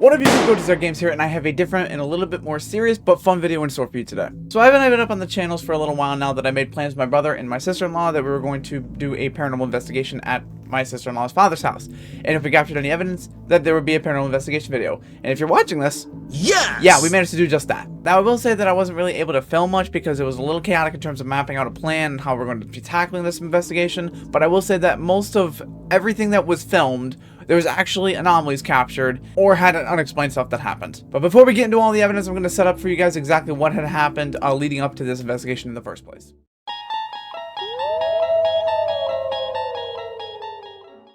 What up, YouTube? Go to Games here, and I have a different and a little bit more serious but fun video in store for you today. So I've been up on the channels for a little while now that I made plans with my brother and my sister-in-law that we were going to do a paranormal investigation at my sister-in-law's father's house. And if we captured any evidence, that there would be a paranormal investigation video. And if you're watching this, yes! Yeah, we managed to do just that. Now, I will say that I wasn't really able to film much because it was a little chaotic in terms of mapping out a plan and how we're going to be tackling this investigation. But I will say that most of everything that was filmed, there was actually anomalies captured or had unexplained stuff that happened. But before we get into all the evidence, I'm going to set up for you guys exactly what had happened leading up to this investigation in the first place.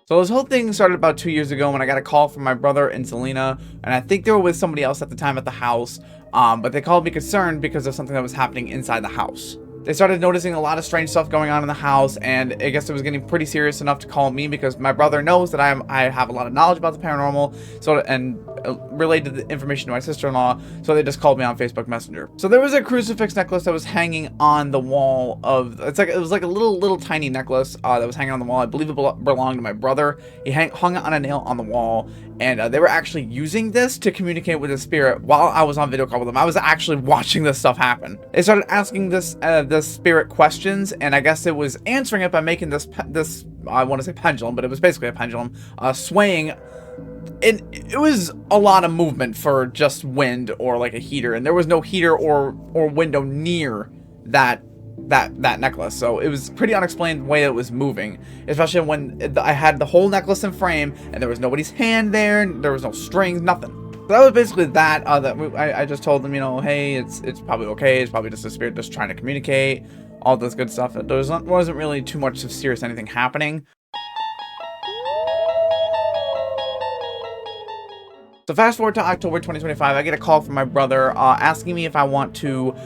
So this whole thing started about 2 years ago when I got a call from my brother and Selena, and I think they were with somebody else at the time at the house, but they called me concerned because of something that was happening inside the house. They started noticing a lot of strange stuff going on in the house, and I guess it was getting pretty serious enough to call me because my brother knows that I have a lot of knowledge about the paranormal, and related the information to my sister-in-law, so they just called me on Facebook Messenger. So there was a crucifix necklace that was hanging on the wall of, it was like a little tiny necklace that was hanging on the wall. I believe it belonged to my brother. He hung it on a nail on the wall, and they were actually using this to communicate with the spirit while I was on video call with them. I was actually watching this stuff happen. They started asking this spirit questions, and I guess it was answering it by making this I want to say pendulum, but it was basically a pendulum swaying. And it was a lot of movement for just wind or like a heater, and there was no heater or window near that necklace, so it was pretty unexplained the way it was moving, especially when I had the whole necklace in frame and there was nobody's hand there, and there was no strings, nothing. So that was basically that. I just told them, you know, hey, it's probably okay. It's probably just a spirit just trying to communicate, all this good stuff. There wasn't really too much of serious anything happening. So fast forward to October 2025, I get a call from my brother asking me if I want to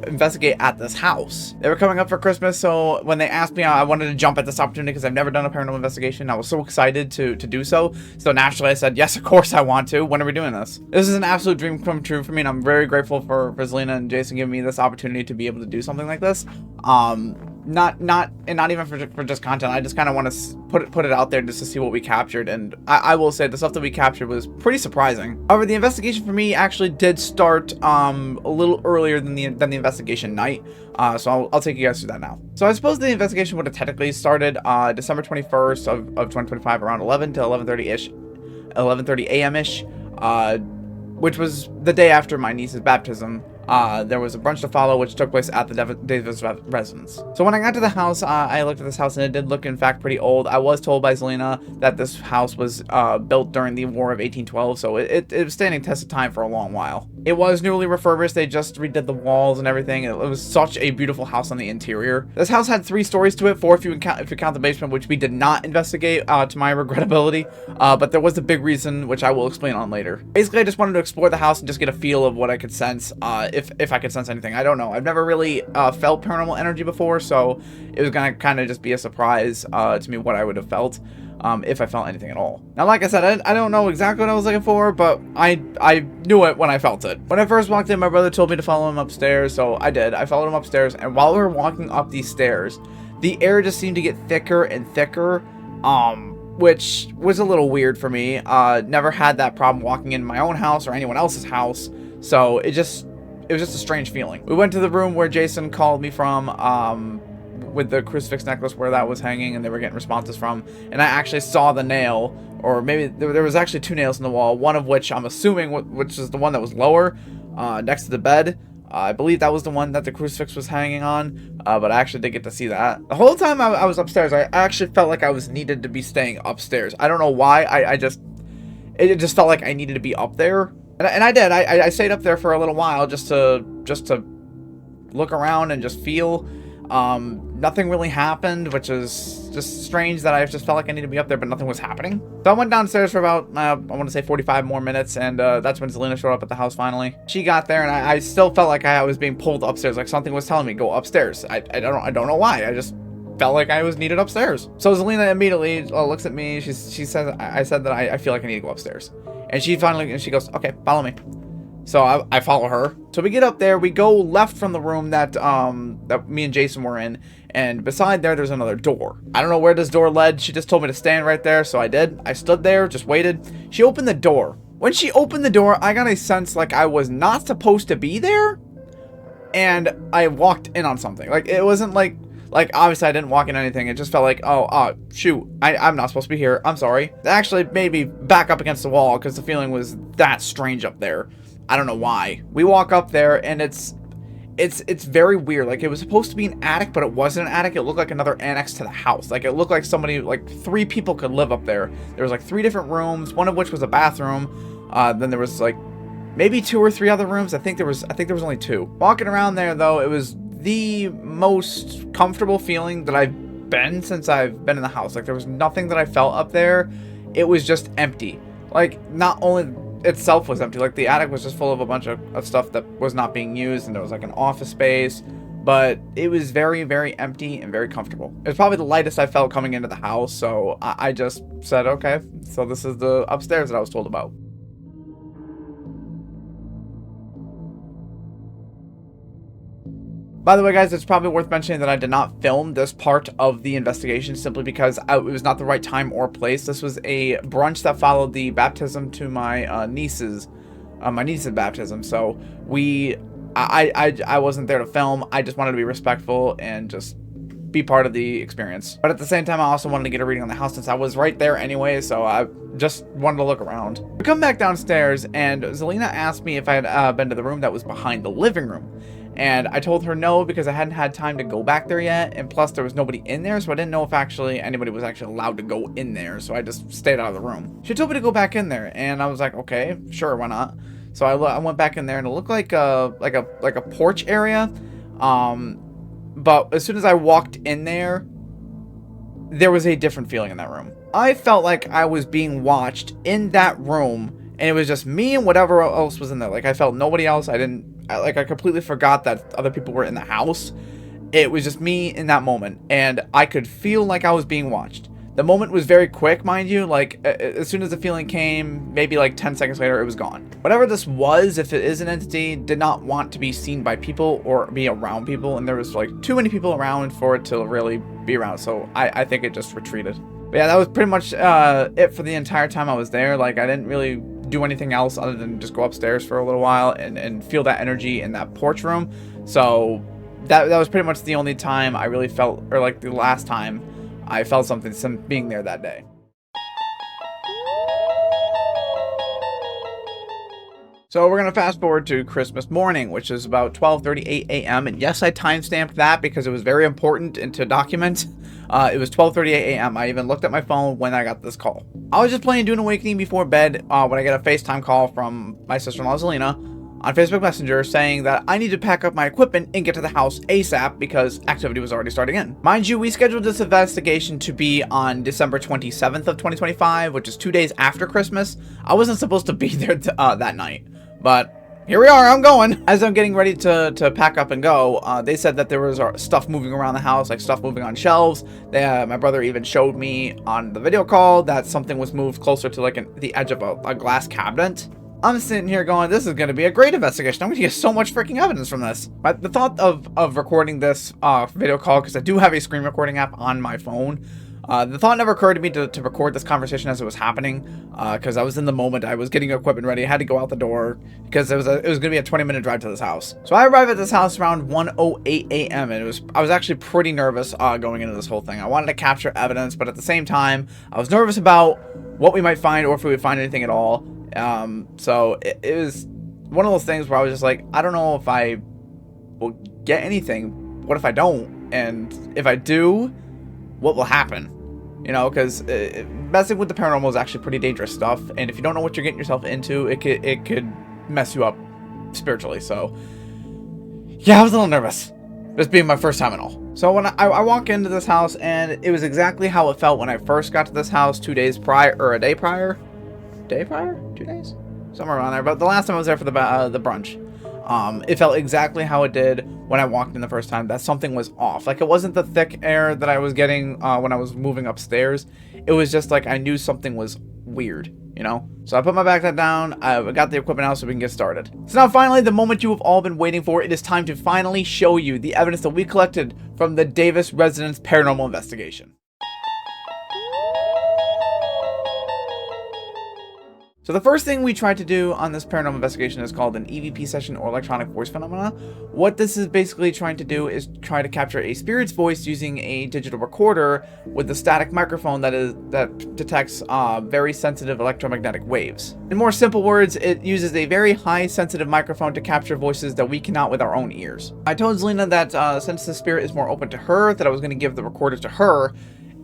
investigate at this house. They were coming up for Christmas, so when they asked me, I wanted to jump at this opportunity because I've never done a paranormal investigation. I was so excited to do so. So naturally I said, yes, of course I want to. When are we doing this? This is an absolute dream come true for me, and I'm very grateful for Zelina and Jason giving me this opportunity to be able to do something like this. Not even for just content. I just kind of want to put it out there just to see what we captured, and I will say the stuff that we captured was pretty surprising. However, the investigation for me actually did start a little earlier than the investigation night, so I'll take you guys through that now. So I suppose the investigation would have technically started December 21st of 2025 around 11 to 11:30 a.m. ish, which was the day after my niece's baptism. There was a brunch to follow, which took place at the Davis Residence. So when I got to the house, I looked at this house, and it did look, in fact, pretty old. I was told by Zelina that this house was built during the War of 1812, so it was standing test of time for a long while. It was newly refurbished. They just redid the walls and everything. It was such a beautiful house on the interior. This house had 3 stories to it, 4 if you count the basement, which we did not investigate, to my regrettability. But there was a big reason, which I will explain on later. Basically, I just wanted to explore the house and just get a feel of what I could sense, if I could sense anything. I don't know. I've never really felt paranormal energy before, so it was gonna kind of just be a surprise to me what I would have felt. If I felt anything at all. Now, like I said, I don't know exactly what I was looking for, but I knew it when I felt it. When I first walked in, my brother told me to follow him upstairs, so I did. I followed him upstairs, and while we were walking up these stairs, the air just seemed to get thicker and thicker, which was a little weird for me. Never had that problem walking in my own house or anyone else's house, so it was just a strange feeling. We went to the room where Jason called me from, with the crucifix necklace where that was hanging, and they were getting responses from, and I actually saw the nail, or maybe there was actually 2 nails in the wall, one of which I'm assuming which is the one that was lower, next to the bed. I believe that was the one that the crucifix was hanging on, but I actually did get to see that. The whole time I was upstairs, I actually felt like I was needed to be staying upstairs. I don't know why. It just felt like I needed to be up there, and I did. I stayed up there for a little while just to look around and just feel. Nothing really happened, which is just strange that I just felt like I needed to be up there, but nothing was happening. So I went downstairs for about, I want to say 45 more minutes, and that's when Zelina showed up at the house finally. She got there, and I still felt like I was being pulled upstairs, like something was telling me, go upstairs. I don't know why. I just felt like I was needed upstairs. So Zelina immediately looks at me. She says, I said that I feel like I need to go upstairs. And she goes, okay, follow me. So I follow her. So we get up there. We go left from the room that me and Jason were in, and beside there's another door. I don't know where this door led. She just told me to stand right there, so I did. I stood there, just waited. She opened the door, When she opened the door, I got a sense like I was not supposed to be there, and I walked in on something. Like, it wasn't like obviously I didn't walk in anything. It just felt like, oh, shoot, I'm not supposed to be here. I'm sorry. It actually made me back up against the wall because the feeling was that strange up there. I don't know why. We walk up there, and it's very weird. Like, it was supposed to be an attic, but it wasn't an attic. It looked like another annex to the house. Like, it looked like somebody, like 3 people could live up there. There was like 3 different rooms, one of which was a bathroom. Then there was like maybe 2 or 3 other rooms. I think there was only 2. Walking around there though, it was the most comfortable feeling that I've been since I've been in the house. Like, there was nothing that I felt up there. It was just empty. Like, not only itself was empty, like the attic was just full of a bunch of stuff that was not being used, and there was like an office space, but it was very, very empty and very comfortable. It was probably the lightest I felt coming into the house, so I just said, okay, so this is the upstairs that I was told about. By the way, guys, it's probably worth mentioning that I did not film this part of the investigation simply because it was not the right time or place. This was a brunch that followed the baptism to my niece's baptism. So I wasn't there to film. I just wanted to be respectful and just be part of the experience. But at the same time, I also wanted to get a reading on the house since I was right there anyway, so I just wanted to look around. We come back downstairs, and Zelina asked me if I had been to the room that was behind the living room. And I told her no, because I hadn't had time to go back there yet, and plus there was nobody in there, so I didn't know if anybody was actually allowed to go in there, so I just stayed out of the room. She told me to go back in there, and I was like, okay, sure, why not? So I went back in there, and it looked like a porch area. But as soon as I walked in there, there was a different feeling in that room. I felt like I was being watched in that room, and it was just me and whatever else was in there. Like, I felt nobody else. I completely forgot that other people were in the house. It was just me in that moment, and I could feel like I was being watched. The moment was very quick, mind you. Like, as soon as the feeling came, maybe like 10 seconds later, it was gone. Whatever this was, if it is an entity, did not want to be seen by people or be around people, and there was like too many people around for it to really be around, so I think it just retreated. But yeah, that was pretty much it for the entire time I was there. Like, I didn't really do anything else other than just go upstairs for a little while and feel that energy in that porch room. So that was pretty much the only time I really felt, or like the last time I felt some being there that day. So we're going to fast forward to Christmas morning, which is about 12:38 a.m. And yes, I timestamped that because it was very important and to document. It was 12:38 a.m. I even looked at my phone when I got this call. I was just playing Dune Awakening before bed when I get a FaceTime call from my sister-in-law, Zelina, on Facebook Messenger saying that I need to pack up my equipment and get to the house ASAP because activity was already starting in. Mind you, we scheduled this investigation to be on December 27th of 2025, which is 2 days after Christmas. I wasn't supposed to be there that night, but here we are, I'm going. As I'm getting ready to pack up and go, they said that there was stuff moving around the house, like stuff moving on shelves. My brother even showed me on the video call that something was moved closer to like the edge of a glass cabinet. I'm sitting here going, this is going to be a great investigation. I'm going to get so much freaking evidence from this. But the thought of recording this video call, because I do have a screen recording app on my phone, the thought never occurred to me to record this conversation as it was happening, because I was in the moment. I was getting equipment ready. I had to go out the door because it was going to be a 20-minute drive to this house. So I arrived at this house around 1:08 a.m. and I was actually pretty nervous going into this whole thing. I wanted to capture evidence, but at the same time, I was nervous about what we might find or if we would find anything at all. So it was one of those things where I was just like, I don't know if I will get anything. What if I don't? And if I do, what will happen? You know, because messing with the paranormal is actually pretty dangerous stuff, and if you don't know what you're getting yourself into, it could mess you up spiritually. So yeah, I was a little nervous, this being my first time and all. So when I walk into this house, and it was exactly how it felt when I first got to this house 2 days prior, or a day prior, 2 days, somewhere around there. But the last time I was there for the brunch, it felt exactly how it did when I walked in the first time. That something was off. Like, it wasn't the thick air that I was getting when I was moving upstairs. It was just like I knew something was weird, you know? So I put my backpack down. I got the equipment out so we can get started. So now finally, the moment you have all been waiting for. It is time to finally show you the evidence that we collected from the Davis Residence Paranormal Investigation. So the first thing we tried to do on this paranormal investigation is called an EVP session, or electronic voice phenomena. What this is basically trying to do is try to capture a spirit's voice using a digital recorder with a static microphone that detects very sensitive electromagnetic waves. In more simple words, it uses a very high sensitive microphone to capture voices that we cannot with our own ears. I told Zelina that since the spirit is more open to her, that I was going to give the recorder to her,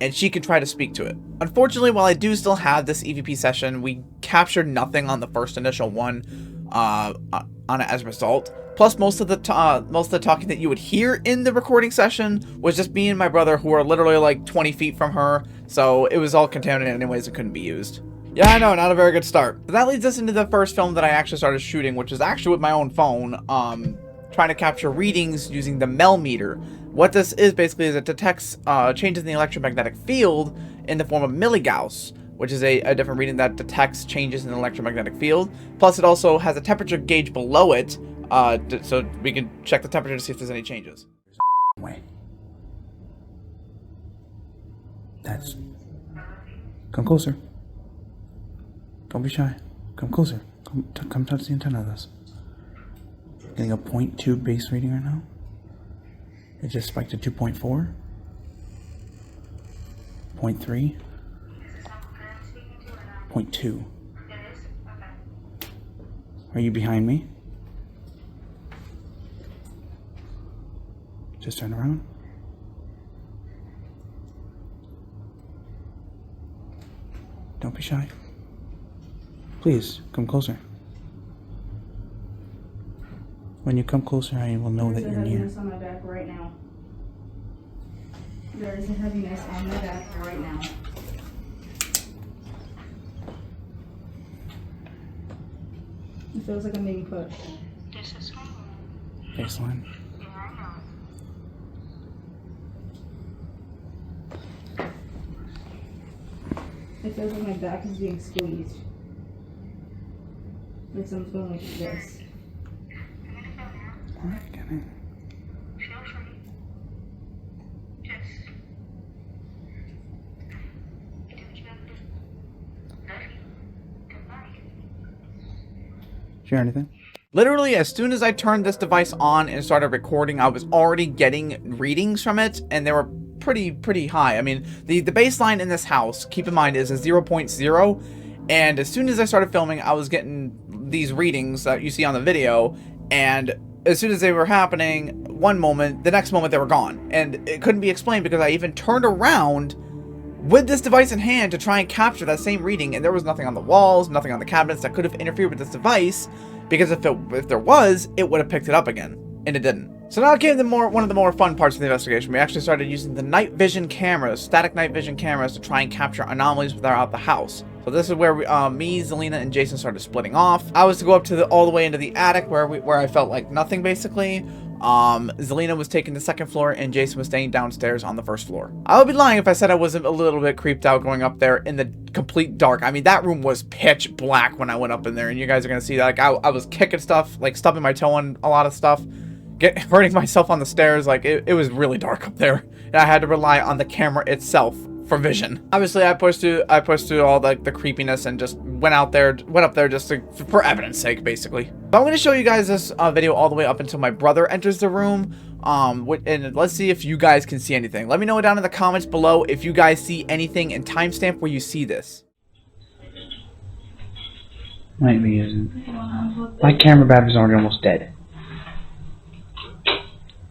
and she can try to speak to it. Unfortunately, while I do still have this EVP session, we captured nothing on the first initial one on it as a result. Plus, most of the talking that you would hear in the recording session was just me and my brother, who are literally like 20 feet from her, so it was all contaminated anyways, it couldn't be used. Yeah, I know, not a very good start. But that leads us into the first film that I actually started shooting, which is actually with my own phone, trying to capture readings using the Mel meter. What this is basically is it detects changes in the electromagnetic field in the form of milligauss, which is a different reading that detects changes in the electromagnetic field. Plus, it also has a temperature gauge below it, so we can check the temperature to see if there's any changes. Way. That's... Come closer. Don't be shy. Come closer. Come touch the antenna of this. Getting a 0.2 base reading right now. It just spiked to 2.4. 0.3. 0.2. Are you behind me? Just turn around. Don't be shy. Please, come closer. When you come closer, I will know that you're near. There's a heaviness on my back right now. There is a heaviness on my back right now. It feels like I'm being pushed. Baseline. It feels like my back is being squeezed. Like someone's going like this. Alright, get in. Did you hear anything? Literally, as soon as I turned this device on and started recording, I was already getting readings from it, and they were pretty high. I mean, the baseline in this house, keep in mind, is a 0.0, and as soon as I started filming, I was getting these readings that you see on the video, and as soon as they were happening, one moment, the next moment they were gone. And it couldn't be explained because I even turned around with this device in hand to try and capture that same reading, and there was nothing on the walls, nothing on the cabinets that could have interfered with this device, because if there was, it would have picked it up again, and it didn't. So now came one of the more fun parts of the investigation. We actually started using the night vision cameras, static night vision cameras, to try and capture anomalies throughout the house. So this is where me, Zelina, and Jason started splitting off. I was to go up to all the way into the attic where I felt like nothing, basically. Zelina was taking the second floor, and Jason was staying downstairs on the first floor. I would be lying if I said I wasn't a little bit creeped out going up there in the complete dark. I mean, that room was pitch black when I went up in there, and you guys are gonna see that. Like, I was kicking stuff, like stubbing my toe on a lot of stuff, hurting myself on the stairs. Like, it was really dark up there, and I had to rely on the camera itself for vision. Obviously, I pushed through all the creepiness and just went up there just for evidence sake, basically. But I'm going to show you guys this video all the way up until my brother enters the room. And let's see if you guys can see anything. Let me know down in the comments below if you guys see anything and timestamp where you see this. Might be using. My camera battery's already almost dead.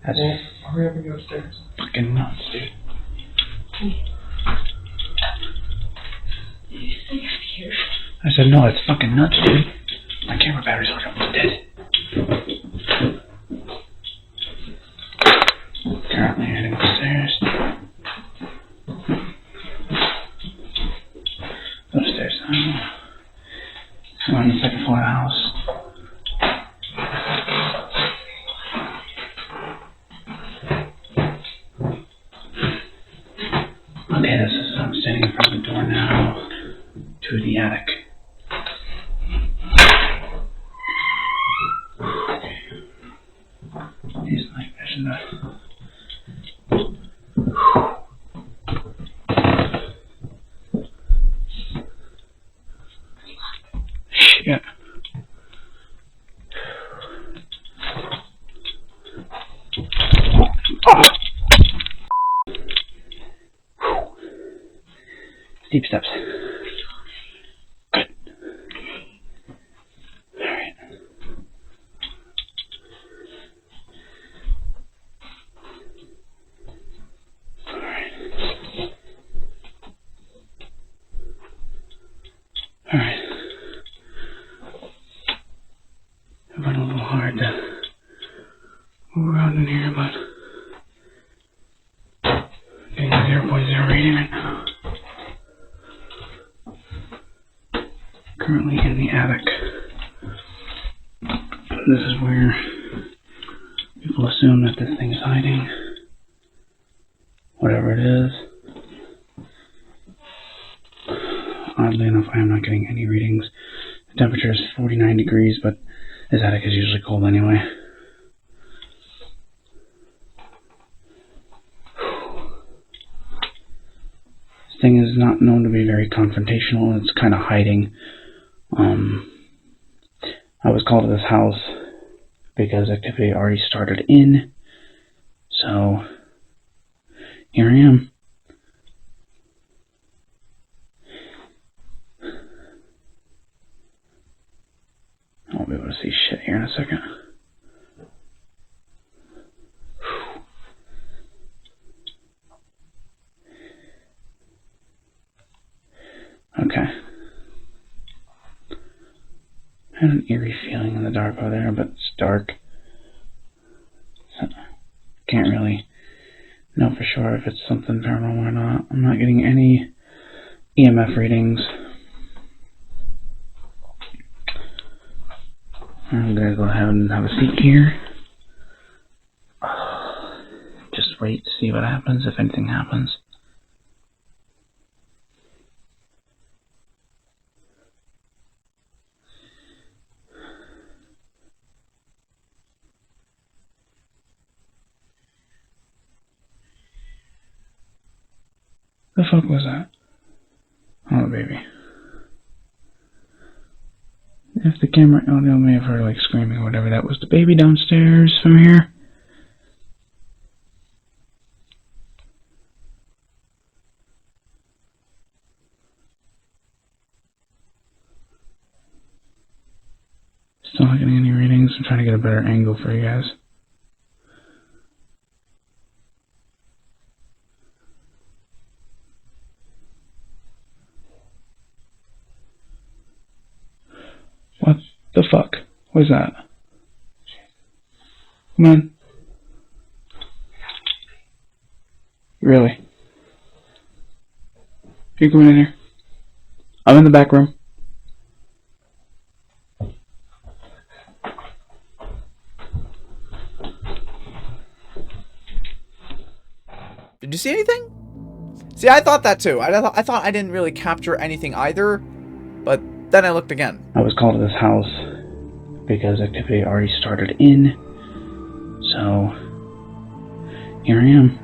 That's hurry up and go upstairs. Fucking nuts, dude. I said, no, it's fucking nuts, dude. My camera battery's already almost dead. Currently heading upstairs. Go upstairs now. We're on the second floor of the house. Okay, I'm standing in front of the door now to the attic. He's like, Deep steps. Good. Alright. Alright. I went a little hard to move around in here, but getting a 0.0 reading right now. Currently in the attic. This is where people assume that this thing is hiding. Whatever it is. Oddly enough, I am not getting any readings. The temperature is 49 degrees, but this attic is usually cold anyway. This thing is not known to be very confrontational. It's kind of hiding. I was called to this house because activity already started in. So, here I am. I won't be able to see shit here in a second. Okay. I had an eerie feeling in the dark over there, but it's dark. So can't really know for sure if it's something paranormal or not. I'm not getting any EMF readings. I'm gonna go ahead and have a seat here. Just wait to see what happens, if anything happens. The fuck was that? Oh, baby. If the camera audio may have heard like screaming or whatever, that was the baby downstairs from here. Still not getting any readings. I'm trying to get a better angle for you guys. What the fuck was that? Come on. Really? You coming in here? I'm in the back room. Did you see anything? See, I thought that too. I thought I didn't really capture anything either, but then I looked again. I was called to this house because activity already started in. So, here I am.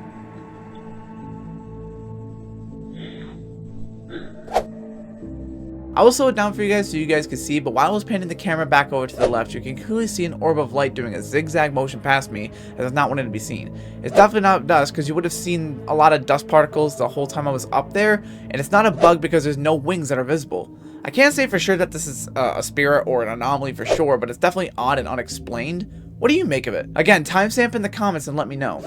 I will slow it down for you guys so you guys can see, but while I was panning the camera back over to the left, you can clearly see an orb of light doing a zigzag motion past me as it's not wanting to be seen. It's definitely not dust, because you would have seen a lot of dust particles the whole time I was up there, and it's not a bug because there's no wings that are visible. I can't say for sure that this is a spirit or an anomaly for sure, but it's definitely odd and unexplained. What do you make of it? Again, timestamp in the comments and let me know.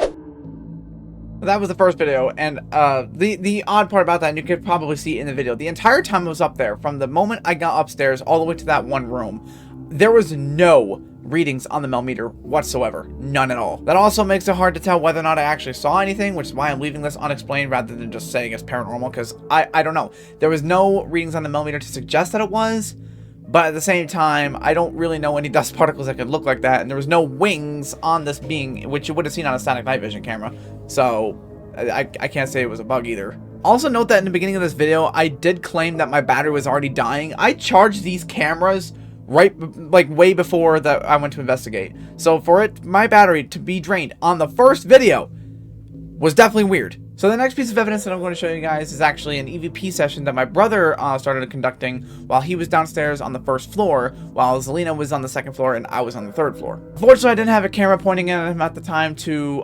That was the first video, and the odd part about that, and you could probably see in the video, the entire time I was up there, from the moment I got upstairs all the way to that one room, there was no readings on the millimeter whatsoever. None at all. That also makes it hard to tell whether or not I actually saw anything, which is why I'm leaving this unexplained rather than just saying it's paranormal, because I don't know. There was no readings on the millimeter to suggest that it was, but at the same time, I don't really know any dust particles that could look like that, and there was no wings on this being, which you would have seen on a static night vision camera, so I can't say it was a bug either. Also note that in the beginning of this video, I did claim that my battery was already dying. I charged these cameras right, like, way before that I went to investigate. So for my battery to be drained on the first video was definitely weird. So the next piece of evidence that I'm going to show you guys is actually an EVP session that my brother started conducting while he was downstairs on the first floor, while Zelina was on the second floor and I was on the third floor. Unfortunately, I didn't have a camera pointing at him at the time to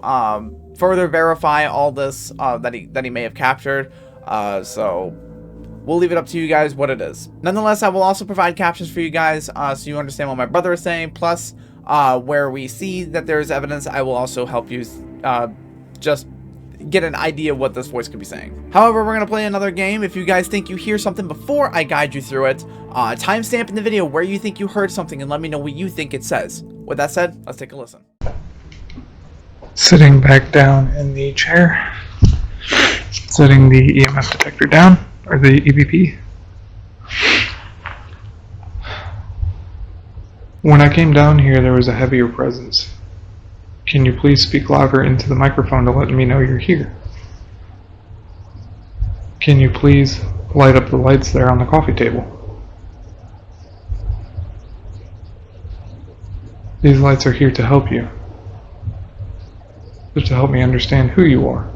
further verify all this that he may have captured. So we'll leave it up to you guys what it is. Nonetheless, I will also provide captions for you guys so you understand what my brother is saying. Plus, where we see that there's evidence, I will also help you just get an idea what this voice could be saying. However, we're going to play another game. If you guys think you hear something before I guide you through it, timestamp in the video where you think you heard something and let me know what you think it says. With that said, let's take a listen. Sitting back down in the chair, setting the EMF detector down, or the EVP. When I came down here, there was a heavier presence. Can you please speak louder into the microphone to let me know you're here? Can you please light up the lights there on the coffee table? These lights are here to help you. Just to help me understand who you are.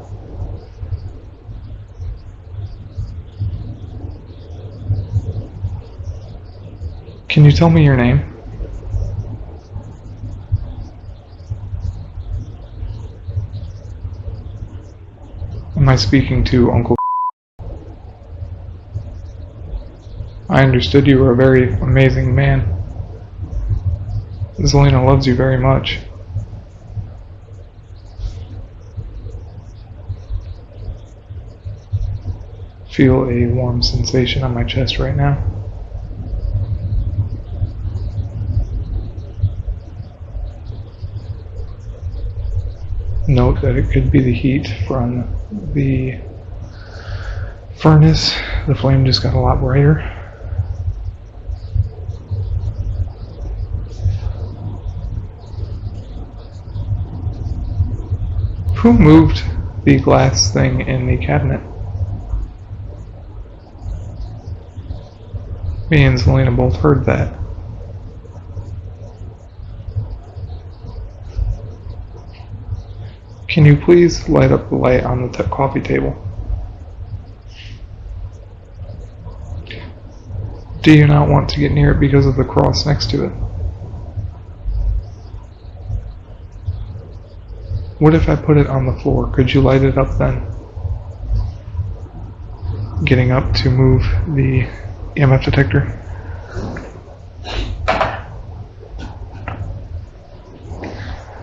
Can you tell me your name? Am I speaking to Uncle? I understood you were a very amazing man. Zelina loves you very much. Feel a warm sensation on my chest right now. Note that it could be the heat from the furnace. The flame just got a lot brighter. Who moved the glass thing in the cabinet? Me and Zelina both heard that. Can you please light up the light on the coffee table? Do you not want to get near it because of the cross next to it? What if I put it on the floor? Could you light it up then? Getting up to move the EMF detector.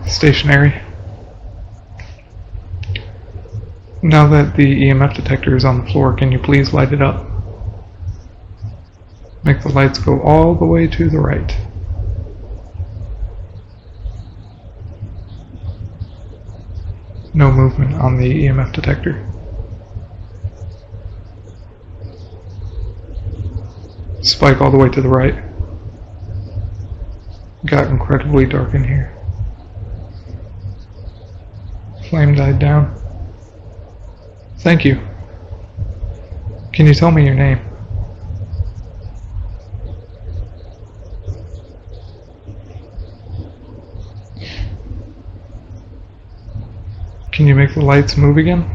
Stationary. Now that the EMF detector is on the floor, can you please light it up? Make the lights go all the way to the right. No movement on the EMF detector. Spike all the way to the right. Got incredibly dark in here. Flame died down. Thank you. Can you tell me your name? Can you make the lights move again?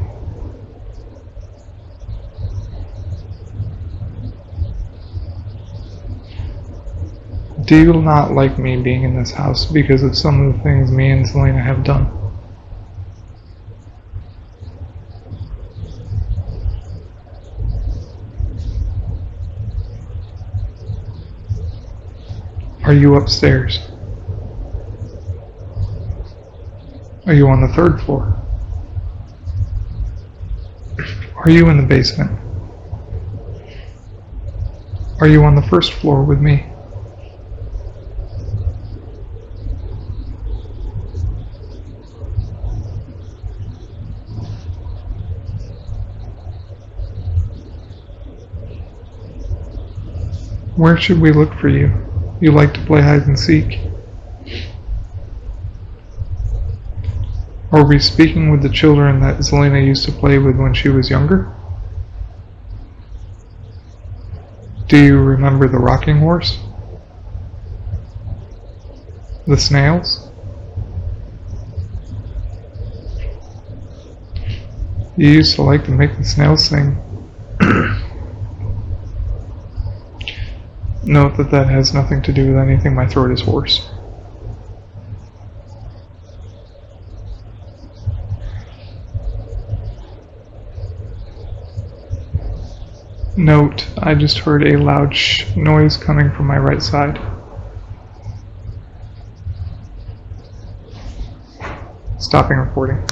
Do you not like me being in this house because of some of the things me and Zelina have done? Are you upstairs? Are you on the third floor? Are you in the basement? Are you on the first floor with me? Where should we look for you? You like to play hide and seek? Are we speaking with the children that Zelina used to play with when she was younger? Do you remember the rocking horse? The snails? You used to like to make the snails sing. Note that that has nothing to do with anything. My throat is hoarse. Note, I just heard a loud noise coming from my right side. Stopping recording.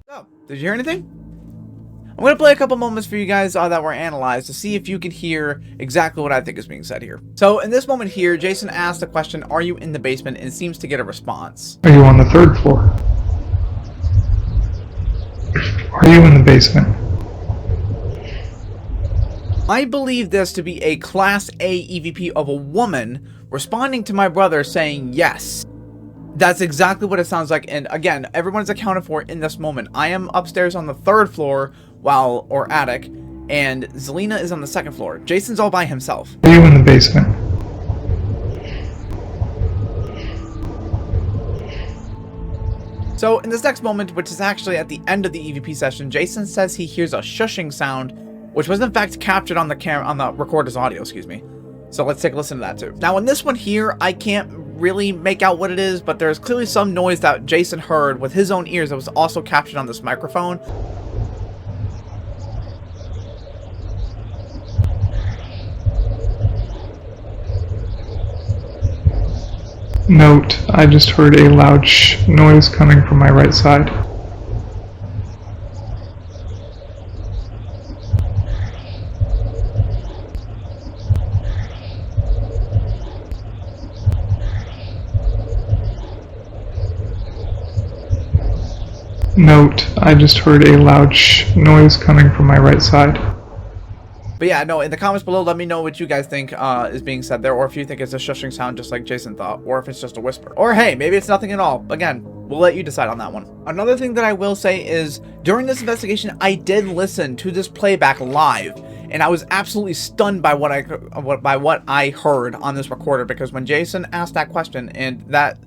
So, did you hear anything? I'm going to play a couple moments for you guys that were analyzed to see if you can hear exactly what I think is being said here. So, in this moment here, Jason asked the question, "Are you in the basement?" and seems to get a response. Are you on the 3rd floor? Are you in the basement? I believe this to be a Class A EVP of a woman responding to my brother saying yes. That's exactly what it sounds like, and again, everyone's accounted for in this moment. I am upstairs on the 3rd floor, or attic, and Zelina is on the 2nd floor. Jason's all by himself. Are you in the basement? So, in this next moment, which is actually at the end of the EVP session, Jason says he hears a shushing sound, which was in fact captured on the recorder's audio, excuse me. So let's take a listen to that too. Now in this one here, I can't really make out what it is, but there's clearly some noise that Jason heard with his own ears that was also captured on this microphone. Note, I just heard a loud noise coming from my right side. Note, I just heard a loud noise coming from my right side. But yeah, no, in the comments below, let me know what you guys think is being said there, or if you think it's a shushing sound just like Jason thought, or if it's just a whisper. Or hey, maybe it's nothing at all. Again, we'll let you decide on that one. Another thing that I will say is, during this investigation, I did listen to this playback live, and I was absolutely stunned by what I heard on this recorder, because when Jason asked that question, and that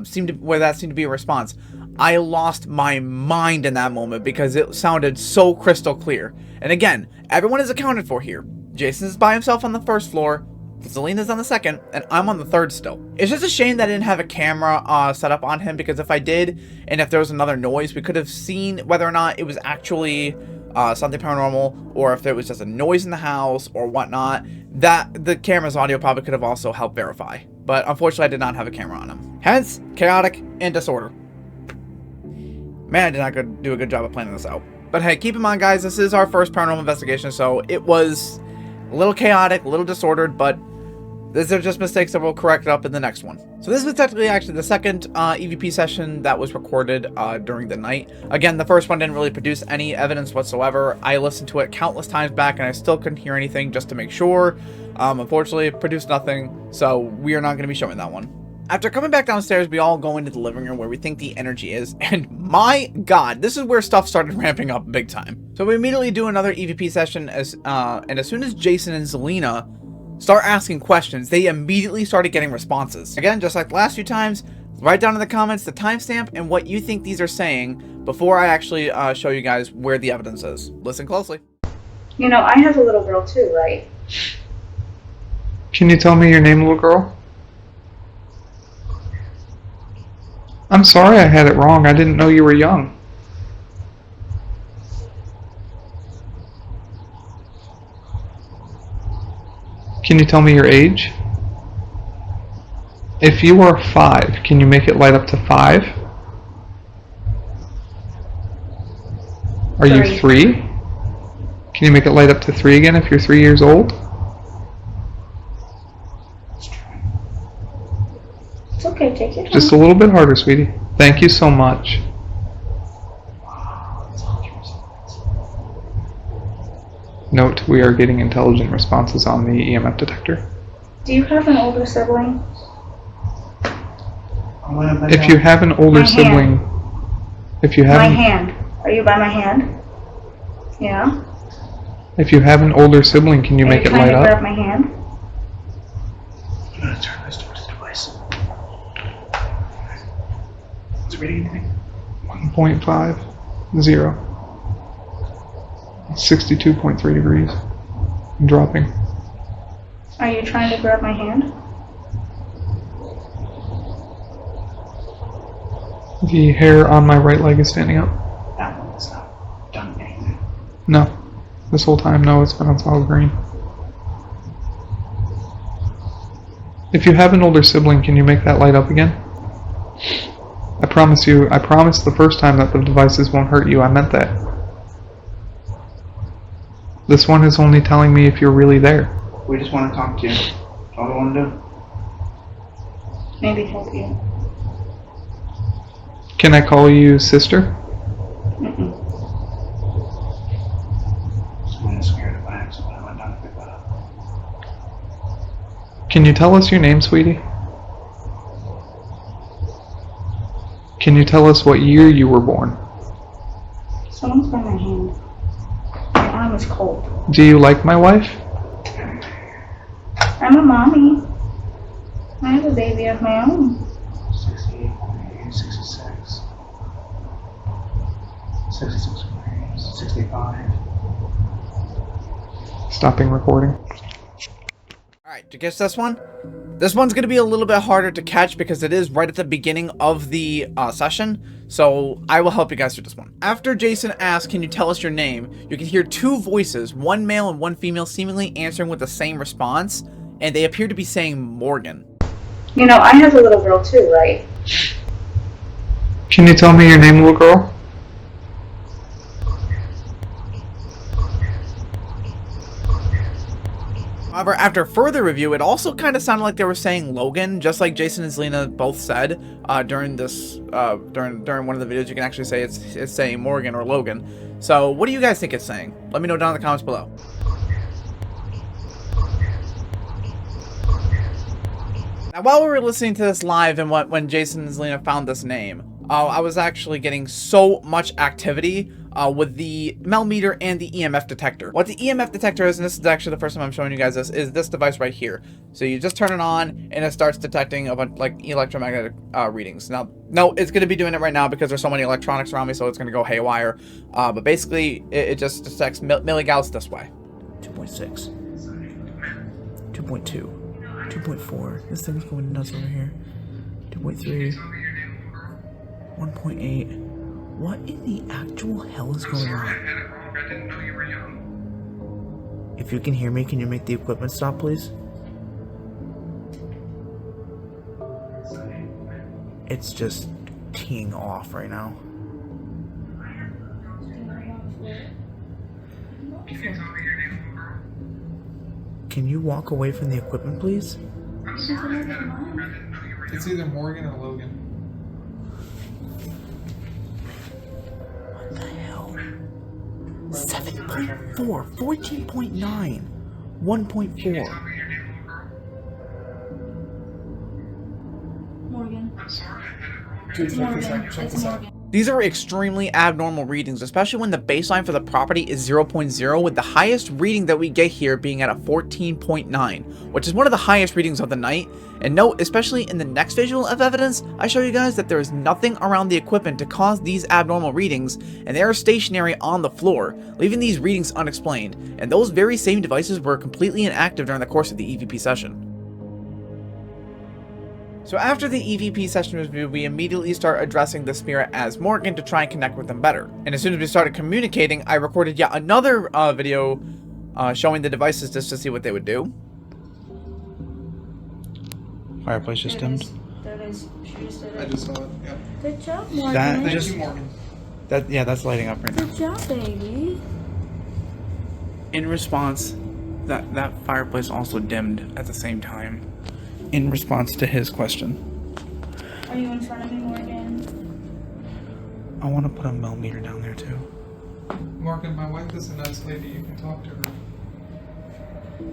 seemed to be a response, I lost my mind in that moment because it sounded so crystal clear. And again, everyone is accounted for here. Jason's by himself on the 1st floor, Zelina's on the 2nd, and I'm on the 3rd still. It's just a shame that I didn't have a camera set up on him, because if I did, and if there was another noise, we could have seen whether or not it was actually something paranormal, or if there was just a noise in the house or whatnot. That the camera's audio probably could have also helped verify. But unfortunately, I did not have a camera on him. Hence, chaotic and disorder. Man, I did not do a good job of planning this out. But hey, keep in mind, guys, this is our first paranormal investigation, so it was a little chaotic, a little disordered, but these are just mistakes that we'll correct up in the next one. So this was technically actually the 2nd EVP session that was recorded during the night. Again, the first one didn't really produce any evidence whatsoever. I listened to it countless times back, and I still couldn't hear anything just to make sure. Unfortunately, it produced nothing, so we are not going to be showing that one. After coming back downstairs, we all go into the living room where we think the energy is, and my god, this is where stuff started ramping up big time. So we immediately do another EVP session, and as soon as Jason and Zelina start asking questions, they immediately started getting responses. Again, just like the last few times, write down in the comments the timestamp and what you think these are saying before I actually show you guys where the evidence is. Listen closely. You know, I have a little girl too, right? Can you tell me your name, little girl? I'm sorry I had it wrong. I didn't know you were young. Can you tell me your age? If you are 5, can you make it light up to 5? Are you 3? Can you make it light up to 3 again if you're 3 years old? It's okay, take your time. Just a little bit harder, sweetie. Thank you so much. Note, we are getting intelligent responses on the EMF detector. Do you have an older sibling? If you have an older sibling, if you have my hand. Are you by my hand? Yeah. If you have an older sibling, can you make it light Are you trying to grab up? my hand? I'm gonna turn this towards the device. Is it reading anything? 1.5, 0. 62.3 degrees. Dropping. Are you trying to grab my hand? The hair on my right leg is standing up. That one is not done anything. No. This whole time, no, it's been on solid green. If you have an older sibling, can you make that light up again? I promise the first time that the devices won't hurt you. I meant that. This one is only telling me if you're really there. We just want to talk to you. That's all we want to do. Maybe help you. Can I call you sister? Mm-mm. I'm scared if I accidentally went down to pick that up. Can you tell us your name, sweetie? Can you tell us what year you were born? Someone's by my hand. My arm is cold. Do you like my wife? I'm a mommy. I have a baby of my own. 68, 66. 66, 65. Stopping recording. Alright, to guess this one? This one's going to be a little bit harder to catch because it is right at the beginning of the session, so I will help you guys through this one. After Jason asks, can you tell us your name, you can hear two voices, one male and one female, seemingly answering with the same response, and they appear to be saying Morgan. You know, I have a little girl too, right? Can you tell me your name, little girl? However, after further review, it also kind of sounded like they were saying Logan, just like Jason and Zelina both said during this during one of the videos. You can actually say it's saying Morgan or Logan. So, what do you guys think it's saying? Let me know down in the comments below. Now, while we were listening to this live and when Jason and Zelina found this name, I was actually getting so much activity with the meter and the EMF detector. What the EMF detector is, and this is actually the first time I'm showing you guys this, is this device right here. So you just turn it on and it starts detecting a bunch like electromagnetic readings. Now, no, it's going to be doing it right now because there's so many electronics around me, so it's going to go haywire. But basically, it just detects milligauss this way. 2.6. 2.2. 2.4. This thing's going nuts over here. 2.3. 1.8. What in the actual hell is going on? If you can hear me, can you make the equipment stop, please? It's just teeing off right now. Can you walk away from the equipment, please? It's either Morgan or Logan. What the hell? 7.4, 14.9, 1.4. Morgan. Dude, check this out. Check this out. These are extremely abnormal readings, especially when the baseline for the property is 0.0, with the highest reading that we get here being at a 14.9, which is one of the highest readings of the night. And note, especially in the next visual of evidence, I show you guys that there is nothing around the equipment to cause these abnormal readings, and they are stationary on the floor, leaving these readings unexplained. And those very same devices were completely inactive during the course of the EVP session. So after the EVP session review, we immediately start addressing the spirit as Morgan to try and connect with them better. And as soon as we started communicating, I recorded yet another video showing the devices just to see what they would do. Fireplace just dimmed. There it is. She just did I it. just saw it. Yeah. Good job, Morgan. That Thank just you, Morgan. yeah, that's lighting up right now. Good job, baby. In response, that fireplace also dimmed at the same time. In response to his question. Are you in front of me, Morgan? I want to put a meter down there too. Morgan, my wife is a nice lady. You can talk to her.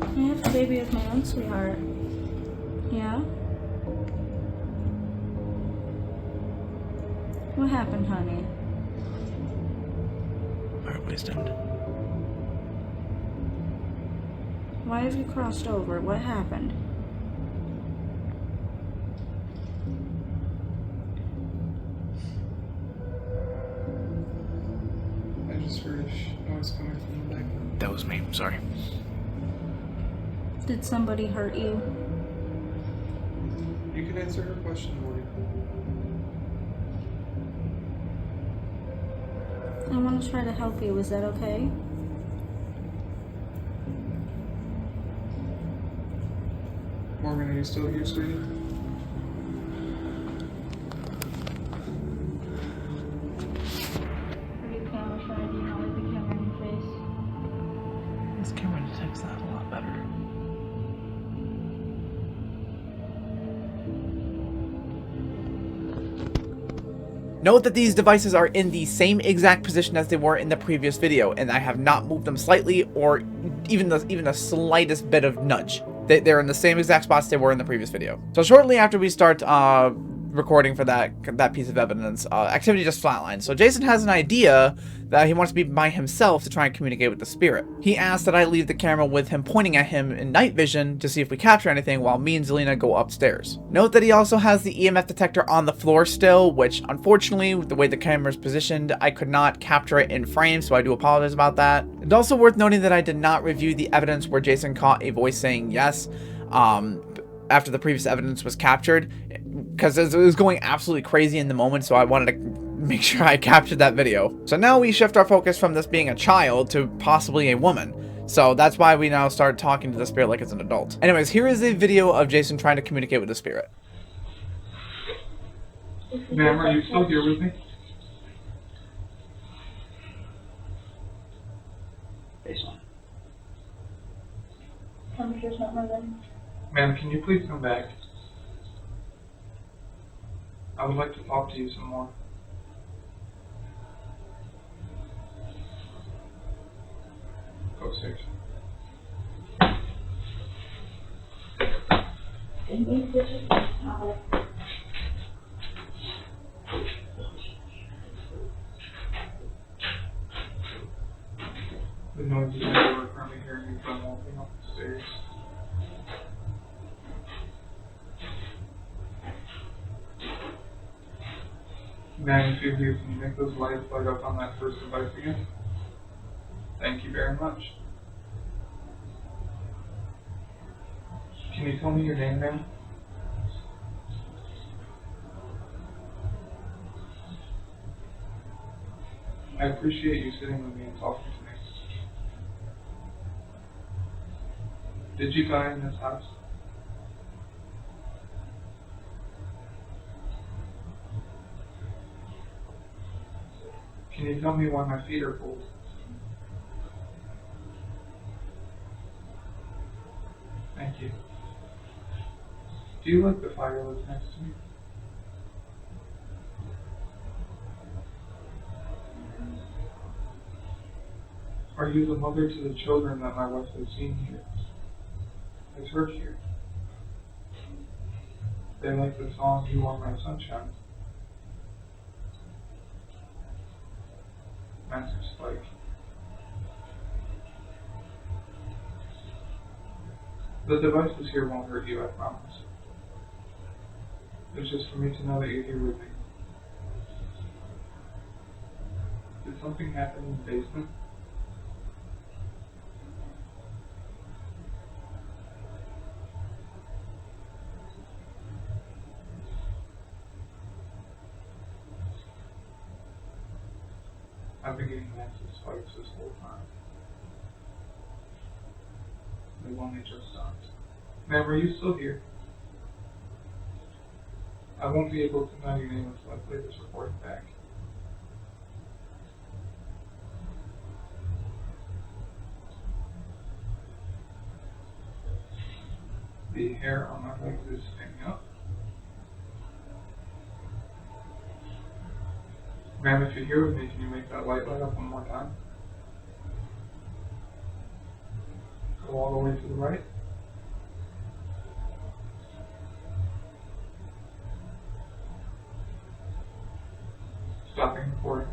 I have a baby of my own, sweetheart. Yeah? What happened, honey? Fireplace dimmed. Why have you crossed over? What happened? I just heard a noise coming from the back. That was me. Sorry. Did somebody hurt you? You can answer her question, Morgan. I want to try to help you. Is that okay? Morgan, are you still here, sweetie? Are you camera shy? Do you not like the camera in your face? This camera detects that a lot better. Note that these devices are in the same exact position as they were in the previous video, and I have not moved them slightly or even the slightest bit of nudge. They're in the same exact spots they were in the previous video. So shortly after we start recording for that piece of evidence, activity just flatlined. So Jason has an idea that he wants to be by himself to try and communicate with the spirit. He asked that I leave the camera with him pointing at him in night vision to see if we capture anything while me and Zelina go upstairs. Note that he also has the EMF detector on the floor still, which unfortunately, with the way the camera is positioned, I could not capture it in frame, so I do apologize about that. It's also worth noting that I did not review the evidence where Jason caught a voice saying yes after the previous evidence was captured, because it was going absolutely crazy in the moment, so I wanted to make sure I captured that video. So now we shift our focus from this being a child to possibly a woman. So that's why we now start talking to the spirit like it's an adult. Anyways, here is a video of Jason trying to communicate with the spirit. Ma'am, are you still here with me? Baseline. Temperature's not moving. Ma'am, can you please come back? I would like to talk to you some more. Go upstairs. The noises that were currently hearing me from walking up the stairs. Ma'am, if you're here, can you make those lights light up on that first device again? Thank you very much. Can you tell me your name, ma'am? I appreciate you sitting with me and talking to me. Did you die in this house? Can you tell me why my feet are cold? Thank you. Do you like the fire that's next to me? Are you the mother to the children that my wife has seen here? Has heard here? They like the song, You Are My Sunshine. Master Spike. The devices here won't hurt you, I promise. It's just for me to know that you're here with me. Did something happen in the basement? I've been getting massive spikes this whole time. They've only just stopped. Ma'am, are you still here? I won't be able to know your name until I play this recording back. The hair on my legs is standing up. Ma'am, if you're here with me, can you make that light up one more time? Go all the way to the right. Stopping recording.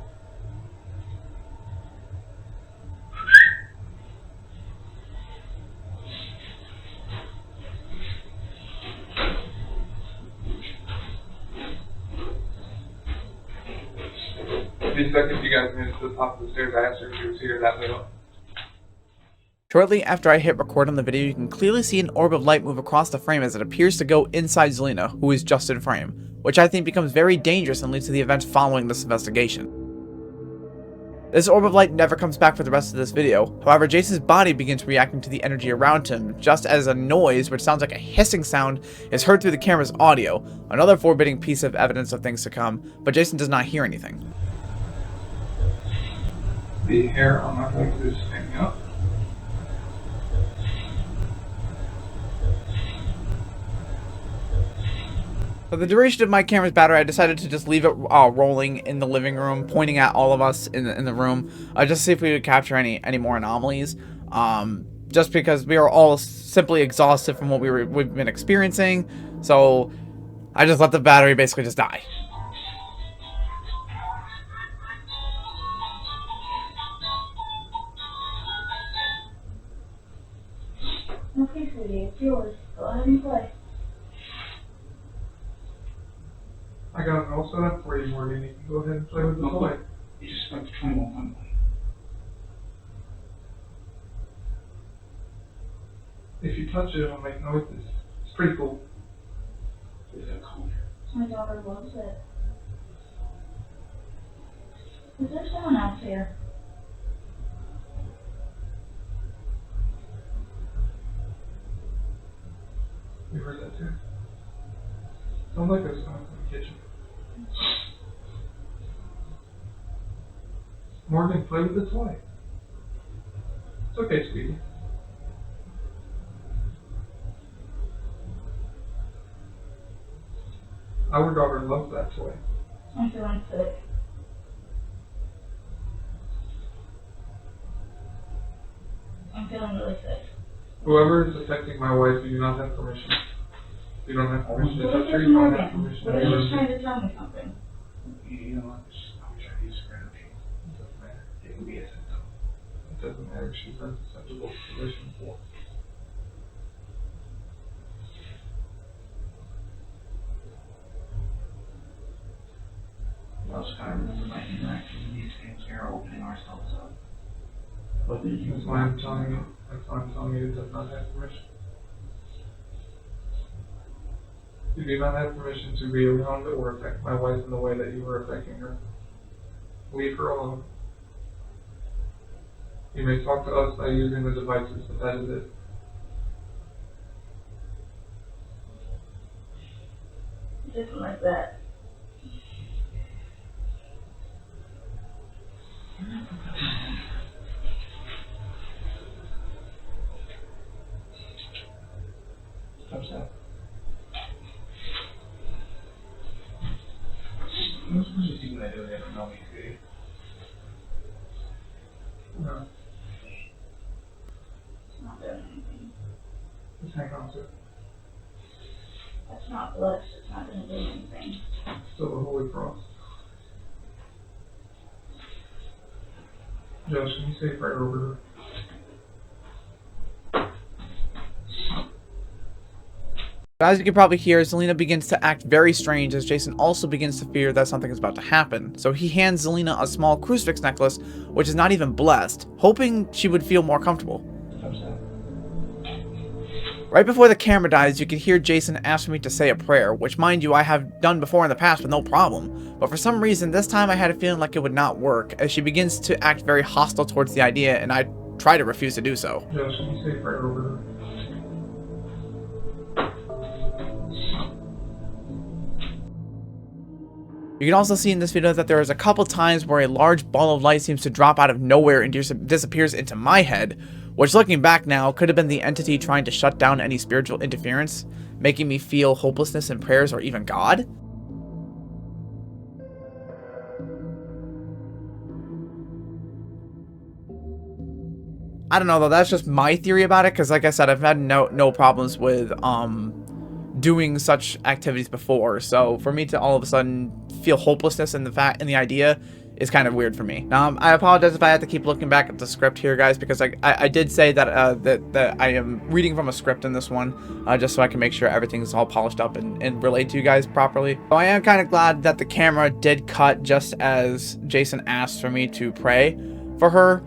The second you guys made it to the top of the stairs, I asked her if she was here, that lit up. Shortly after I hit record on the video, you can clearly see an orb of light move across the frame as it appears to go inside Zelina, who is just in frame, which I think becomes very dangerous and leads to the events following this investigation. This orb of light never comes back for the rest of this video. However, Jason's body begins reacting to the energy around him, just as a noise, which sounds like a hissing sound, is heard through the camera's audio. Another forbidding piece of evidence of things to come, but Jason does not hear anything. The hair on my legs is standing up. For the duration of my camera's battery, I decided to just leave it rolling in the living room, pointing at all of us in the room, just to see if we would capture any more anomalies. Just because we are all simply exhausted from what we've been experiencing, so I just let the battery basically just die. Okay, sweetie, it's yours. Go ahead and play. I got it all set up for you, Morgan. You can go ahead and play with the toy. You just spent 21 If you touch it, it'll make noises. It's pretty cool. Is that cool? My daughter loves it. Is there someone else here? You heard that too? Sounds like there's someone in the kitchen. Morgan, play with the toy. It's okay, sweetie. Our daughter loves that toy. I'm feeling sick. I'm feeling really sick. Whoever is affecting my wife, you do not have permission. You don't have permission to What touch is her. this You don't have Morgan? permission What to is touch she her. trying to tell me something? You know what? I'm trying to use gravity. It doesn't matter. It can be a symptom. It doesn't matter. She's unsusceptible to permission for. I also kind of remember my interaction with these things. We are opening ourselves up. What did you That's why I'm telling you. That's why I'm telling you it does not have permission. You do not have permission to be around or affect my wife in the way that you were affecting her. Leave her alone. You may talk to us by using the devices, but that is it. It isn't like that. What's that? I'm supposed to see what I do. They don't know me, do you? No. It's not doing anything. Just hang on to it. That's not bliss. It's not going to do anything. It's still a holy cross. Josh, can you say a prayer over her? As you can probably hear, Zelina begins to act very strange as Jason also begins to fear that something is about to happen. So he hands Zelina a small crucifix necklace, which is not even blessed, hoping she would feel more comfortable. What's that? Right before the camera dies, you can hear Jason ask me to say a prayer, which mind you I have done before in the past with no problem. But for some reason, this time I had a feeling like it would not work, as she begins to act very hostile towards the idea, and I try to refuse to do so. Josh, can you say a prayer over her? You can also see in this video that there is a couple times where a large ball of light seems to drop out of nowhere and disappears into my head, which looking back now could have been the entity trying to shut down any spiritual interference, making me feel hopelessness in prayers or even God. I don't know though, that's just my theory about it, because like I said, I've had no problems with doing such activities before, so for me to all of a sudden feel hopelessness in the idea is kind of weird for me. Now, I apologize if I had to keep looking back at the script here, guys, because I did say that that I am reading from a script in this one, just so I can make sure everything's all polished up and relate to you guys properly. So I am kind of glad that the camera did cut just as Jason asked for me to pray for her,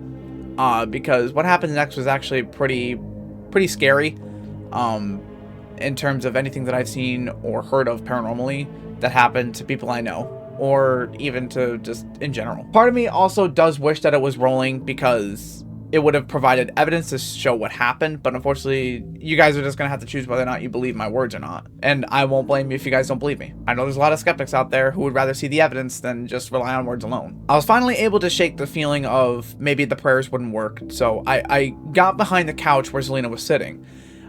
because what happens next was actually pretty scary, in terms of anything that I've seen or heard of paranormally that happened to people I know. or even to just in general. Part of me also does wish that it was rolling because it would have provided evidence to show what happened, but unfortunately, you guys are just gonna have to choose whether or not you believe my words or not. And I won't blame you if you guys don't believe me. I know there's a lot of skeptics out there who would rather see the evidence than just rely on words alone. I was finally able to shake the feeling of maybe the prayers wouldn't work, so I got behind the couch where Zelina was sitting,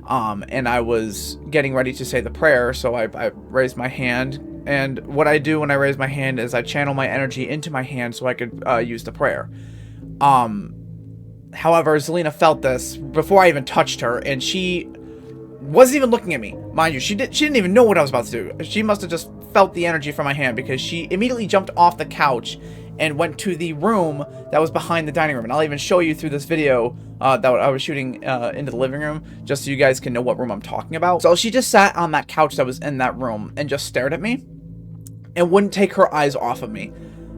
and I was getting ready to say the prayer, so I raised my hand, and what I do when I raise my hand is I channel my energy into my hand so I could use the prayer. However, Zelina felt this before I even touched her, and she wasn't even looking at me. Mind you, she didn't even know what I was about to do. She must have just felt the energy from my hand, because she immediately jumped off the couch and went to the room that was behind the dining room. And I'll even show you through this video that I was shooting into the living room, just so you guys can know what room I'm talking about. So she just sat on that couch that was in that room and just stared at me and wouldn't take her eyes off of me.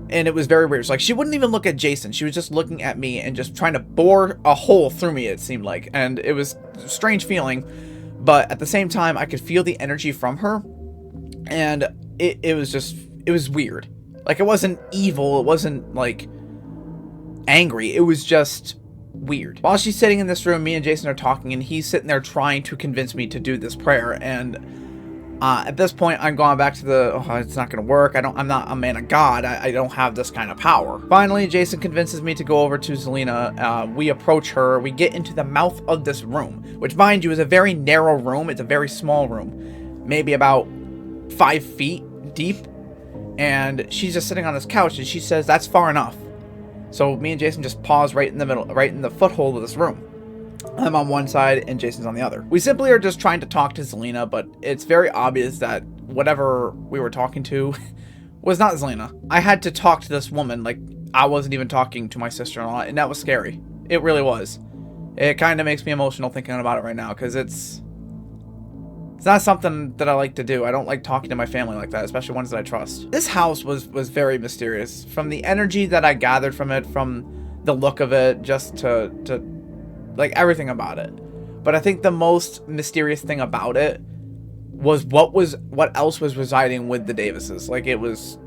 And it was very weird. It's like she wouldn't even look at Jason. She was just looking at me and just trying to bore a hole through me, it seemed like. And it was a strange feeling. But at the same time, I could feel the energy from her. And it was weird. Like, it wasn't evil. It wasn't, like, angry. It was just weird. While she's sitting in this room, me and Jason are talking. And he's sitting there trying to convince me to do this prayer. And at this point, I'm going back to the, oh, it's not going to work. I'm not a man of God. I don't have this kind of power. Finally, Jason convinces me to go over to Zelina. We approach her. We get into the mouth of this room, which, mind you, is a very narrow room. It's a very small room, maybe about 5 feet deep. And she's just sitting on this couch, and she says, "That's far enough." So me and Jason just pause right in the middle, right in the foothold of this room. I'm on one side and Jason's on the other. We simply are just trying to talk to Zelina, but it's very obvious that whatever we were talking to was not Zelina. I had to talk to this woman like I wasn't even talking to my sister-in-law, and that was scary. It really was. It kind of makes me emotional thinking about it right now, because it's not something that I like to do. I don't like talking to my family like that, especially ones that I trust. This house was very mysterious. From the energy that I gathered from it, from the look of it, just to like everything about it. But I think the most mysterious thing about it was what else was residing with the Davises. Like, it was,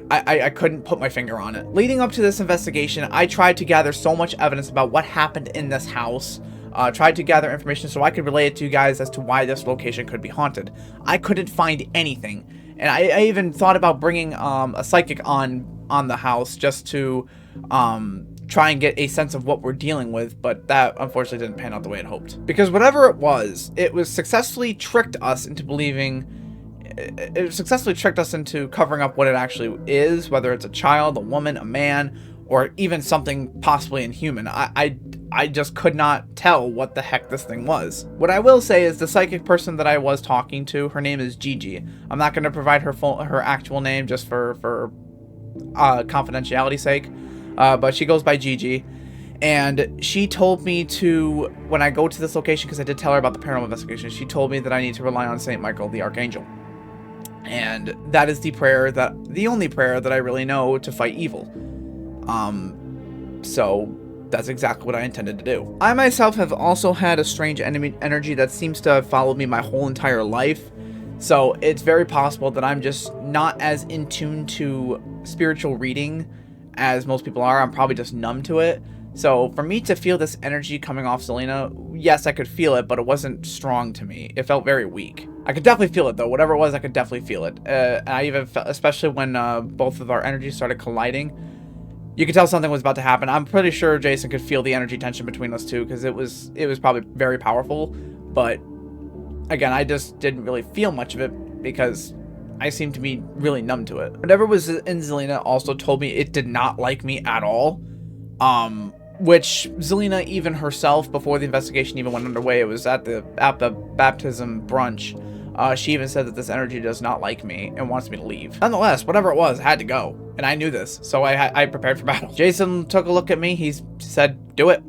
I couldn't put my finger on it. Leading up to this investigation, I tried to gather so much evidence about what happened in this house. Tried to gather information so I could relay it to you guys as to why this location could be haunted. I couldn't find anything. And I even thought about bringing a psychic on the house just to try and get a sense of what we're dealing with, but that unfortunately didn't pan out the way it hoped. Because whatever it was successfully tricked us into believing, it successfully tricked us into covering up what it actually is, whether it's a child, a woman, a man, or even something possibly inhuman. I just could not tell what the heck this thing was. What I will say is the psychic person that I was talking to, her name is Gigi. I'm not going to provide her actual name just for confidentiality's sake. But she goes by Gigi, and she told me to, when I go to this location, because I did tell her about the paranormal investigation, she told me that I need to rely on Saint Michael, the Archangel. And that is the only prayer that I really know to fight evil. So that's exactly what I intended to do. I myself have also had a strange energy that seems to have followed me my whole entire life. So it's very possible that I'm just not as in tune to spiritual reading as most people are. I'm probably just numb to it. So for me to feel this energy coming off Zelina, yes, I could feel it, but it wasn't strong to me. It felt very weak. I could definitely feel it though. Whatever it was, I could definitely feel it. I even felt, especially when both of our energies started colliding, you could tell something was about to happen. I'm pretty sure Jason could feel the energy tension between us two, because it was probably very powerful. But again, I just didn't really feel much of it because I seemed to be really numb to it. Whatever was in Zelina also told me it did not like me at all. Which Zelina even herself, before the investigation even went underway, it was at the baptism brunch. She even said that this energy does not like me and wants me to leave. Nonetheless, whatever it was, I had to go. And I knew this, so I prepared for battle. Jason took a look at me. He said, "Do it."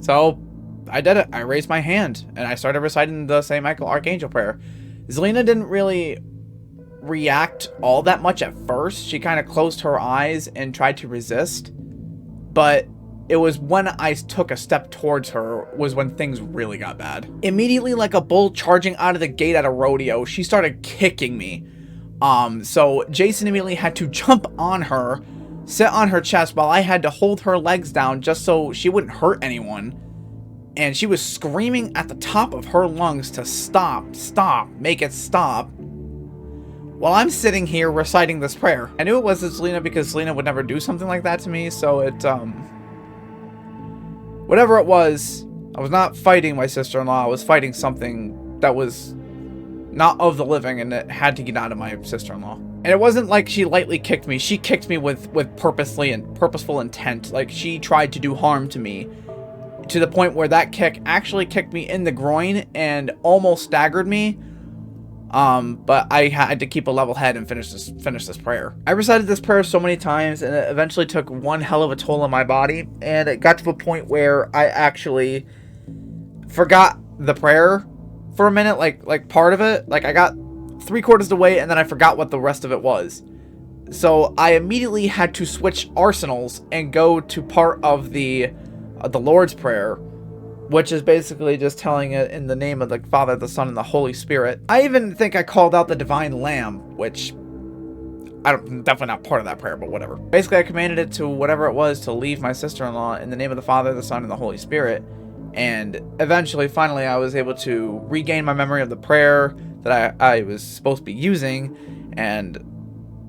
So I did it. I raised my hand and I started reciting the Saint Michael Archangel prayer. Zelina didn't really react all that much at first. She kind of closed her eyes and tried to resist, but it was when I took a step towards her was when things really got bad. Immediately, like a bull charging out of the gate at a rodeo, she started kicking me. So Jason immediately had to jump on her, sit on her chest while I had to hold her legs down just so she wouldn't hurt anyone. And she was screaming at the top of her lungs to stop, stop, make it stop. While I'm sitting here reciting this prayer. I knew it wasn't Zelina because Zelina would never do something like that to me, so it, whatever it was, I was not fighting my sister-in-law, I was fighting something that was not of the living, and it had to get out of my sister-in-law. And it wasn't like she lightly kicked me, she kicked me with purposeful intent. Like, she tried to do harm to me, to the point where that kick actually kicked me in the groin and almost staggered me. But I had to keep a level head and finish this prayer. I recited this prayer so many times, and it eventually took one hell of a toll on my body, and it got to the point where I actually forgot the prayer for a minute, like part of it. Like, I got 3/4 of the way, and then I forgot what the rest of it was. So I immediately had to switch arsenals and go to part of the Lord's Prayer, which is basically just telling it in the name of the Father, the Son, and the Holy Spirit. I even think I called out the Divine Lamb, which definitely not part of that prayer, but whatever. Basically, I commanded it to whatever it was to leave my sister-in-law in the name of the Father, the Son, and the Holy Spirit. And eventually, finally, I was able to regain my memory of the prayer that I was supposed to be using, and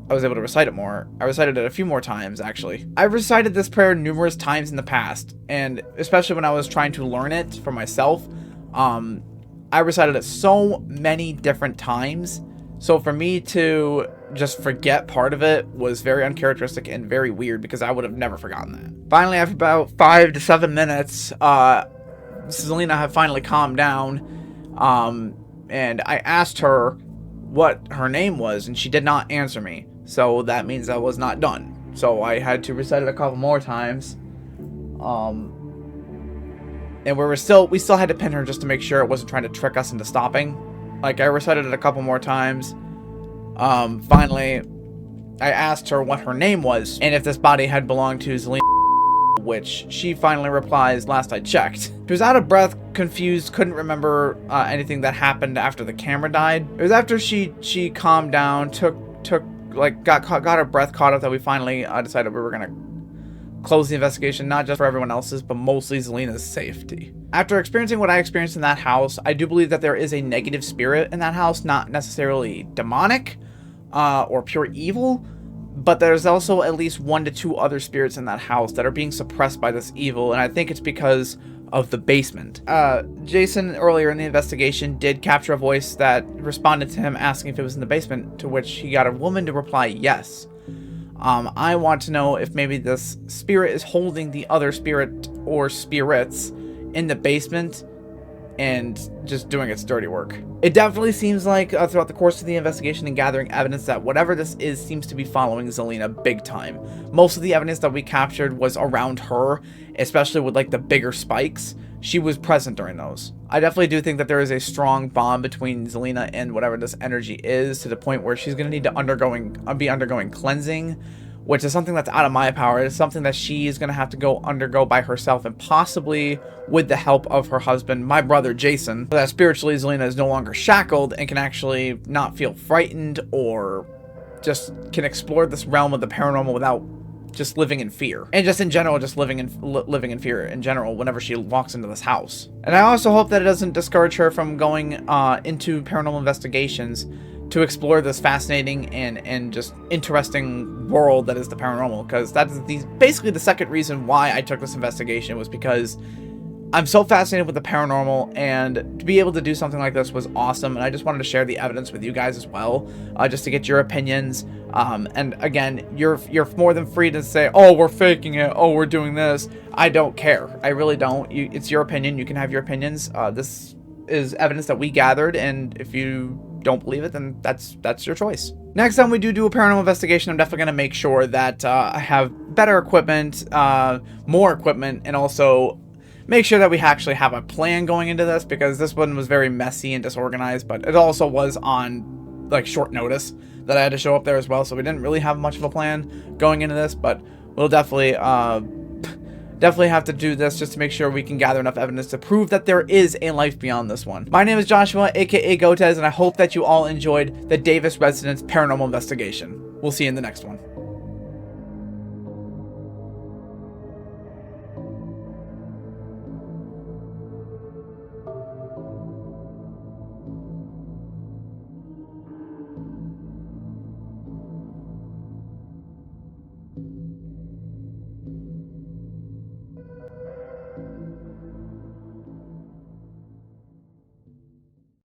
I was able to recite it more. I recited it a few more times, actually. I've recited this prayer numerous times in the past, and especially when I was trying to learn it for myself, I recited it so many different times. So for me to just forget part of it was very uncharacteristic and very weird, because I would have never forgotten that. Finally, after about 5 to 7 minutes, Zelina had finally calmed down, and I asked her what her name was, and she did not answer me. So that means I was not done. So I had to recite it a couple more times. And we still had to pin her just to make sure it wasn't trying to trick us into stopping. Like, I recited it a couple more times. Finally, I asked her what her name was, and if this body had belonged to Zelina, which she finally replies, last I checked. She was out of breath, confused, couldn't remember anything that happened after the camera died. It was after she calmed down, got her breath caught up, that we finally decided we were gonna close the investigation, not just for everyone else's, but mostly Zelina's safety. After experiencing what I experienced in that house, I do believe that there is a negative spirit in that house, not necessarily demonic or pure evil, but there's also at least 1 to 2 other spirits in that house that are being suppressed by this evil, and I think it's because of the basement. Jason, earlier in the investigation, did capture a voice that responded to him asking if it was in the basement, to which he got a woman to reply yes. I want to know if maybe this spirit is holding the other spirit or spirits in the basement and just doing its dirty work. It definitely seems like throughout the course of the investigation and gathering evidence that whatever this is seems to be following Zelina big time. Most of the evidence that we captured was around her, especially with like the bigger spikes. She was present during those. I definitely do think that there is a strong bond between Zelina and whatever this energy is, to the point where she's going to need to be undergoing cleansing, which is something that's out of my power. It's something that she is going to have to undergo by herself, and possibly with the help of her husband, my brother Jason, so that spiritually Zelina is no longer shackled and can actually not feel frightened, or just can explore this realm of the paranormal without just living in fear, and just in general, just living in fear in general whenever she walks into this house. And I also hope that it doesn't discourage her from going into paranormal investigations to explore this fascinating and just interesting world that is the paranormal, because that's basically the second reason why I took this investigation, was because I'm so fascinated with the paranormal, and to be able to do something like this was awesome, and I just wanted to share the evidence with you guys as well, just to get your opinions. And again, you're more than free to say, oh, we're faking it, oh, we're doing this. I don't care. I really don't. It's your opinion. You can have your opinions. This is evidence that we gathered, and if you don't believe it, then that's your choice. Next time we do a paranormal investigation, I'm definitely going to make sure that I have better equipment, more equipment, and also make sure that we actually have a plan going into this, because this one was very messy and disorganized, but it also was on like short notice that I had to show up there as well, so we didn't really have much of a plan going into this. But we'll definitely definitely have to do this just to make sure we can gather enough evidence to prove that there is a life beyond this one. My name is Joshua, aka Gotez, and I hope that you all enjoyed the Davis Residence Paranormal Investigation. We'll see you in the next one.